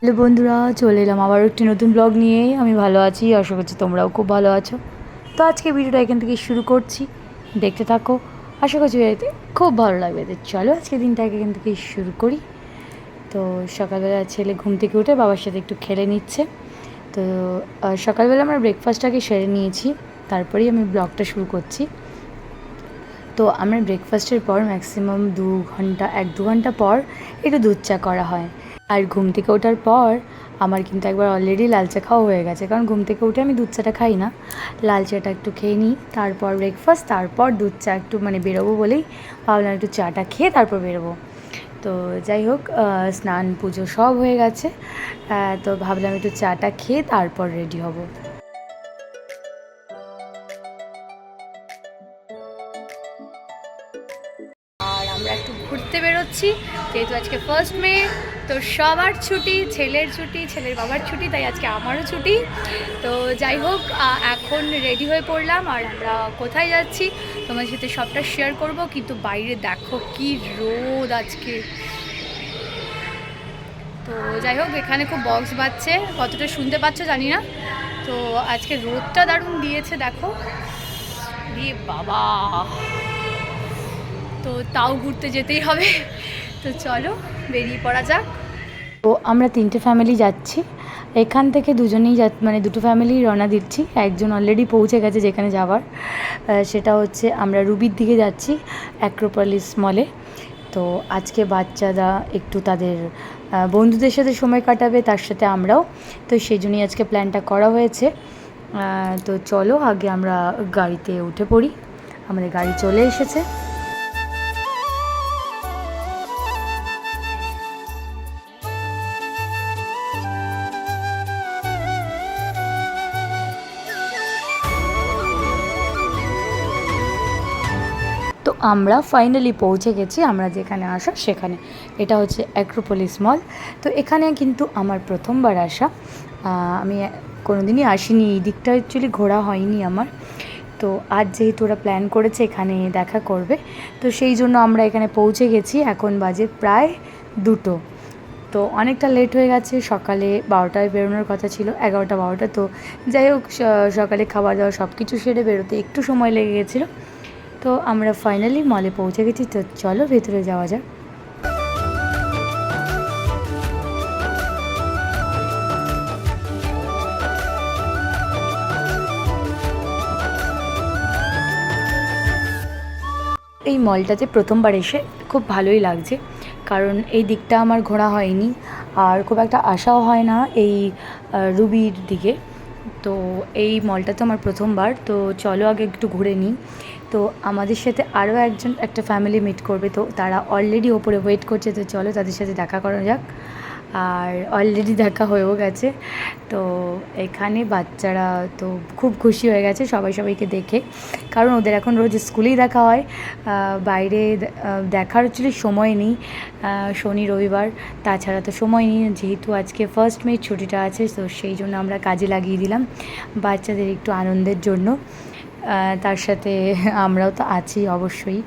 Hello বন্ধুরা, চলে এলাম আবার একটি নতুন ব্লগ নিয়ে। আমি ভালো আছি, আশা করছি তোমরাও খুব ভালো আছো। তো আজকে ভিডিওটা এখান থেকে শুরু করছি, দেখতে থাকো। আশা করছি ভিডিওতে খুব ভালো লাগবে। তো চলো আজকে দিনটা এখান থেকে শুরু করি। তো সকালবেলা ছেলে ঘুম থেকে উঠে বাবার সাথে একটু খেলে নিচ্ছে। তো সকালবেলা আমরা ব্রেকফাস্টটাকে সেরে নিয়েছি, তারপরেই আমি ব্লগটা শুরু করছি। তো আমরা ব্রেকফাস্টের পর ম্যাক্সিমাম 1-2 ঘন্টা পর একটু দুধ চা করা হয়। আর ঘুম থেকে ওঠার পর আমার কিন্তু একবার অলরেডি লাল চা খাওয়া হয়ে গেছে, কারণ ঘুম থেকে উঠে আমি দুধ চাটা খাই না। লাল চাটা একটু খেয়ে নিই, তারপর ব্রেকফাস্ট, তারপর দুধ চা একটু বেরোবো বলেই ভাবলাম একটু চাটা খেয়ে তারপর বেরোবো। তো যাই হোক, স্নান পুজো সব হয়ে গেছে। তো ভাবলাম একটু চাটা খেয়ে তারপর রেডি হব। আর আমরা একটু ঘুরতে বেরোচ্ছি, যেহেতু আজকে 1 মে। তো সবার ছুটি, ছেলের ছুটি, ছেলের বাবার ছুটি, তাই আজকে আমারও ছুটি। তো যাই হোক, এখন রেডি হয়ে পড়লাম। আর আমরা কোথায় যাচ্ছি তোমার সাথে সবটা শেয়ার করব। কিন্তু বাইরে দেখো কি রোদ আজকে। তো যাই হোক, এখানে খুব বক্স বাজছে, কতটা শুনতে পাচ্ছ জানি না। তো আজকে রোদটা দারুণ দিয়েছে, দেখো দিয়ে বাবা। তো তাও ঘুরতে যেতেই হবে। তো চলো বেরিয়ে পড়া যাক। তো আমরা 3টে ফ্যামিলি যাচ্ছি এখান থেকে। দুজনেই দুটো ফ্যামিলি রওনা দিচ্ছি। একজন অলরেডি পৌঁছে গেছে যেখানে যাওয়ার, সেটা হচ্ছে আমরা রুবির দিকে যাচ্ছি, অ্যাক্রোপলিস মলে। তো আজকে বাচ্চারা একটু তাদের বন্ধুদের সাথে সময় কাটাবে, তার সাথে আমরাও। তো সেই জন্যই আজকে প্ল্যানটা করা হয়েছে। তো চলো আগে আমরা গাড়িতে উঠে পড়ি। আমাদের গাড়ি চলে এসেছে। তো আমরা ফাইনালি পৌঁছে গেছি আমরা যেখানে আসা সেখানে। এটা হচ্ছে অ্যাক্রোপলিস মল। তো এখানে কিন্তু আমার প্রথমবার আসা। আমি কোনোদিনই আসিনি, এই দিকটা অ্যাকচুয়ালি ঘোরা হয়নি আমার। তো আজ যেহেতু ওরা প্ল্যান করেছে এখানে দেখা করবে, তো সেই জন্য আমরা এখানে পৌঁছে গেছি। এখন বাজে প্রায় 2টো। তো অনেকটা লেট হয়ে গেছে। সকালে 12টায় বেরোনোর কথা ছিল, 11টা-12টা। তো যাই হোক, সকালে খাওয়া দাওয়া সব কিছু সেরে বেরোতে একটু সময় লেগে গেছিলো। তো আমরা ফাইনালি মলে পৌঁছে গেছি। তো চলো ভেতরে যাওয়া যাক। এই মলটাতে প্রথমবার এসে খুব ভালোই লাগছে, কারণ এই দিকটা আমার ঘোরা হয়নি, আর খুব একটা আশাও হয় না এই রুবির দিকে। তো এই মলটা তো আমার প্রথমবার। তো চলো আগে একটু ঘুরে নিই। তো আমাদের সাথে আরও একটা ফ্যামিলি মিট করবে, তো তারা অলরেডি ওপরে ওয়েট করছে। তো চলো তাদের সাথে দেখা করা যাক। আর অলরেডি দেখা হয়েও গেছে। তো এখানে বাচ্চারা তো খুব খুশি হয়ে গেছে সবাইকে দেখে, কারণ ওদের এখন রোজ স্কুলেই দেখা হয়। বাইরে দেখার অ্যাকচুয়ালি সময় নেই, শনি রবিবার, তাছাড়া তো সময় নেই। যেহেতু আজকে 1 মে ছুটিটা আছে, তো সেই জন্য আমরা কাজে লাগিয়ে দিলাম বাচ্চাদের একটু আনন্দের জন্য। তার সাথে আমরাও তো আছি অবশ্যই।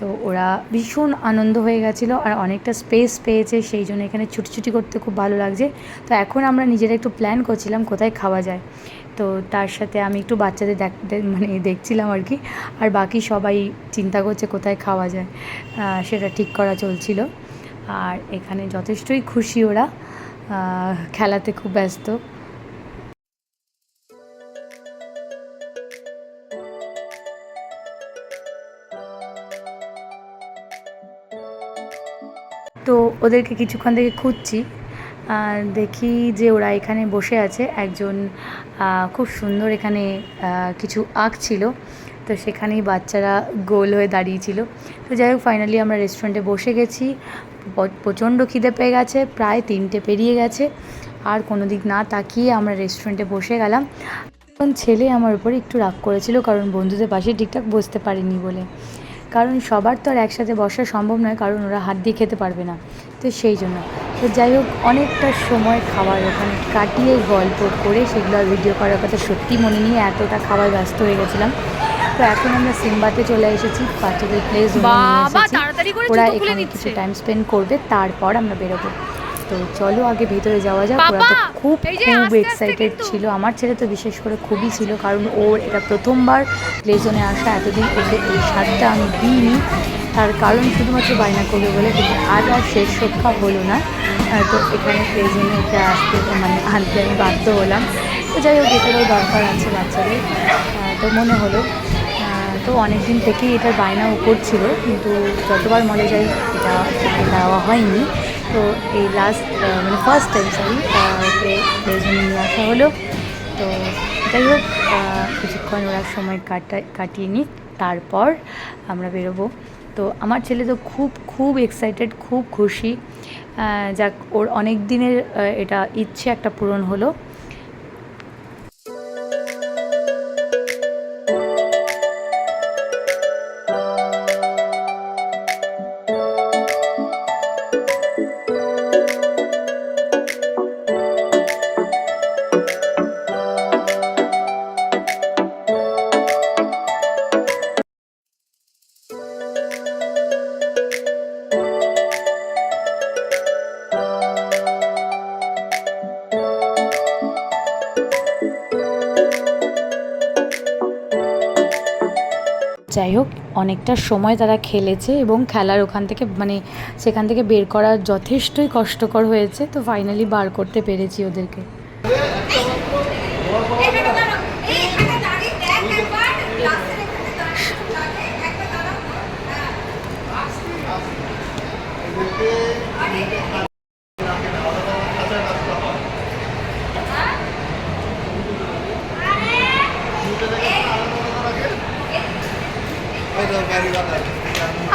তো ওরা ভীষণ আনন্দ হয়ে গেছিলো, আর অনেকটা স্পেস পেয়েছে, সেই জন্য এখানে ছুটি করতে খুব ভালো লাগছে। তো এখন আমরা নিজেরা একটু প্ল্যান করছিলাম কোথায় খাওয়া যায়। তো তার সাথে আমি একটু বাচ্চাদের দেখছিলাম আর কি। আর বাকি সবাই চিন্তা করছে কোথায় খাওয়া যায়, সেটা ঠিক করা চলছিল। আর এখানে যথেষ্টই খুশি ওরা, খেলাতে খুব ব্যস্ত। তো ওদেরকে কিছুক্ষণ থেকে খুঁজছি, দেখি যে ওরা এখানে বসে আছে। একজন খুব সুন্দর এখানে কিছু আঁকছিল, তো সেখানেই বাচ্চারা গোল হয়ে দাঁড়িয়েছিল। তো যাই হোক, ফাইনালি আমরা রেস্টুরেন্টে বসে গেছি। প্রচণ্ড খিদে পেয়ে গেছে, প্রায় 3টে পেরিয়ে গেছে। আর কোনো দিক না তাকিয়ে আমরা রেস্টুরেন্টে বসে গেলাম। এখন ছেলে আমার উপরে একটু রাগ করেছিল, কারণ বন্ধুদের পাশে ঠিকঠাক বসতে পারিনি বলে। কারণ সবার তো আর একসাথে বসা সম্ভব নয়, কারণ ওরা হাত দিয়ে খেতে পারবে না, তো সেই জন্য। তো যাই হোক, অনেকটা সময় খাবার ওখানে কাটিয়ে গল্প করে সেগুলো আর ভিডিও করার কথা সত্যি মনে নিয়ে এতটা খাবার ব্যস্ত হয়ে গেছিলাম। তো এখন আমরা সিম্বাতে চলে এসেছি, বাচ্চাদের প্লে জোনে নিয়ে এসেছি। ওরা এখানে কিছু টাইম স্পেন্ড করবে, তারপর আমরা বেরোবো। তো চলো আগে ভেতরে যাওয়া যাক। ওরা তো খুব খুব এক্সাইটেড ছিল, আমার ছেলে তো বিশেষ করে খুবই ছিল, কারণ ওর এটা প্রথমবার প্লে জোনে আসা। এতদিন ওকে এই স্বাদটা আমি দিইনি, তার কারণ শুধুমাত্র বায়না করবে বলে, কিন্তু আজ আর শেষ রক্ষা হলো না। তো এখানে প্লে জোনে ওকে আসতে মানে আনতে আমি বাধ্য হলাম। তো যাই হোক, এটারও দরকার আছে বাচ্চাদের, তো মনে হলো। তো অনেক দিন থেকেই এটার বায়না ও করছিল, কিন্তু যতবার মলে যাই এটা দেওয়া হয়নি। তো এই লাস্ট মানে ফার্স্ট টাইম ওকে প্লেজনে নিয়ে আসা হলো। তো যাই হোক, কিছুক্ষণ ওরা সময় কাটিয়ে নিক, তারপর আমরা বেরোবো। তো আমার ছেলে তো খুব খুব এক্সাইটেড, খুব খুশি। যাক, ওর অনেক দিনের এটা ইচ্ছে একটা পূরণ হলো। যাই হোক, অনেকটা সময় তারা খেলেছে এবং খেলার ওখান থেকে মানে সেখান থেকে বের করা যথেষ্টই কষ্টকর হয়েছে। তো ফাইনালি বার করতে পেরেছি ওদেরকে।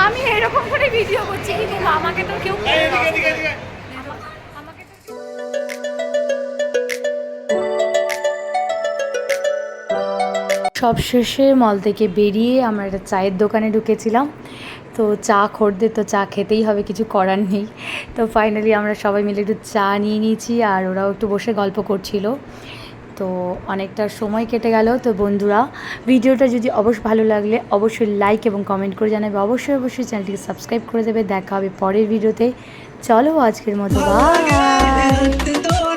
আমি এরকম করে ভিডিও করছি, কিন্তু আমাকে তো কেউ সবশেষে মল থেকে বেরিয়ে আমরা একটা চায়ের দোকানে ঢুকেছিলাম। তো চা খোরদের তো চা খেতেই হবে, কিছু করার নেই। তো ফাইনালি আমরা সবাই মিলে একটু চা নিয়ে নিয়েছি, আর ওরাও একটু বসে গল্প করছিল। তো অনেকটা সময় কেটে গেল। তো বন্ধুরা, ভিডিওটা যদি অবশ্যই ভালো লাগলে অবশ্যই লাইক এবং কমেন্ট করে জানাবে, অবশ্যই অবশ্যই চ্যানেলটিকে সাবস্ক্রাইব করে দেবে। দেখা হবে পরের ভিডিওতে। চলো আজকের মতো বাই।